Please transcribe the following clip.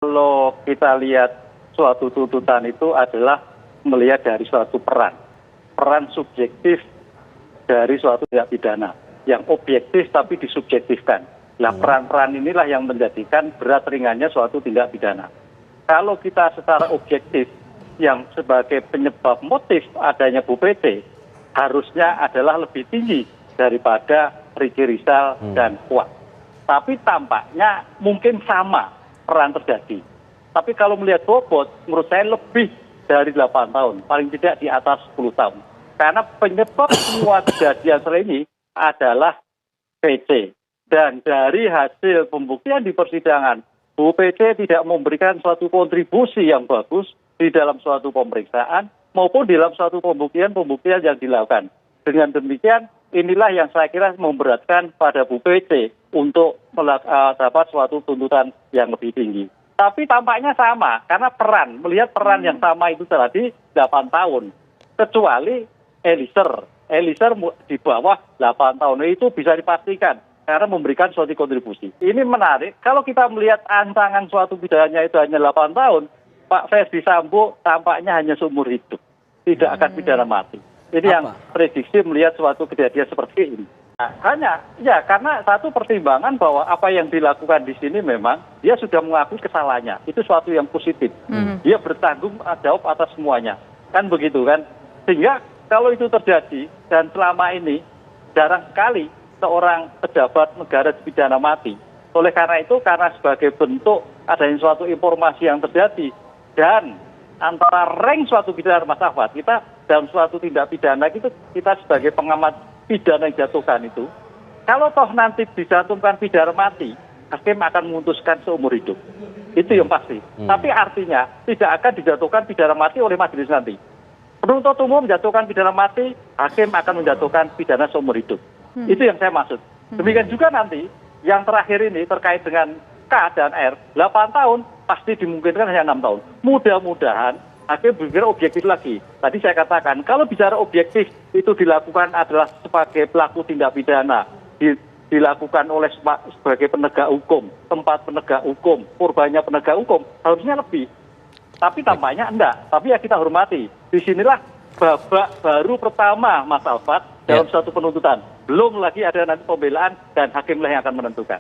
Kalau kita lihat suatu tuntutan itu adalah melihat dari suatu peran subjektif dari suatu tindak pidana yang objektif tapi disubjektifkan. Nah, peran-peran inilah yang menjadikan berat ringannya suatu tindak pidana. Kalau kita secara objektif yang sebagai penyebab motif adanya Bu PT harusnya adalah lebih tinggi daripada Ricky Rizal dan Kuat. Tapi tampaknya mungkin sama peran terjadi. Tapi kalau melihat bobot, menurut saya lebih dari 8 tahun, paling tidak di atas 10 tahun. Karena penyebab semua kejadian ini adalah PC. Dan dari hasil pembuktian di persidangan, Bu PC tidak memberikan suatu kontribusi yang bagus di dalam suatu pemeriksaan maupun di dalam suatu pembuktian yang dilakukan. Dengan demikian, inilah yang saya kira memberatkan pada Bu PC untuk dapat suatu tuntutan yang lebih tinggi. Tapi tampaknya sama, karena melihat peran yang sama itu tadi 8 tahun. Kecuali Eliezer di bawah 8 tahun itu bisa dipastikan karena memberikan suatu kontribusi. Ini menarik, kalau kita melihat ancaman suatu pidananya itu hanya 8 tahun, Pak Ferdi Sambo tampaknya hanya seumur hidup, tidak akan pidana mati. Ini yang prediksi melihat suatu kejadian seperti ini. Nah, karena satu pertimbangan bahwa apa yang dilakukan di sini memang dia sudah mengakui kesalahannya. Itu suatu yang positif. Dia bertanggung jawab atas semuanya. Kan begitu kan? Sehingga kalau itu terjadi dan selama ini jarang sekali seorang pejabat negara dipidana mati. Oleh karena itu, karena sebagai bentuk adanya suatu informasi yang terjadi dan antara rank suatu pidana masyarakat, kita dalam suatu tindak pidana itu kita sebagai pengamat pidana yang dijatuhkan itu, kalau toh nanti dijatuhkan pidana mati, hakim akan memutuskan seumur hidup. Itu yang pasti. Tapi artinya tidak akan dijatuhkan pidana mati oleh majelis nanti. Penuntut umum menjatuhkan pidana mati, hakim akan menjatuhkan pidana seumur hidup. Itu yang saya maksud. Demikian juga nanti yang terakhir ini terkait dengan K dan R, 8 tahun pasti dimungkinkan hanya 6 tahun. Mudah-mudahan hakim berpikir objektif lagi. Tadi saya katakan, kalau bicara objektif itu dilakukan adalah sebagai pelaku tindak pidana, dilakukan oleh sebagai penegak hukum, tempat penegak hukum, korbannya penegak hukum, harusnya lebih. Tapi tampaknya enggak. Tapi ya kita hormati. Disinilah babak baru pertama Mas Alfat dalam satu penuntutan. Belum lagi ada nanti pembelaan dan hakimlah yang akan menentukan.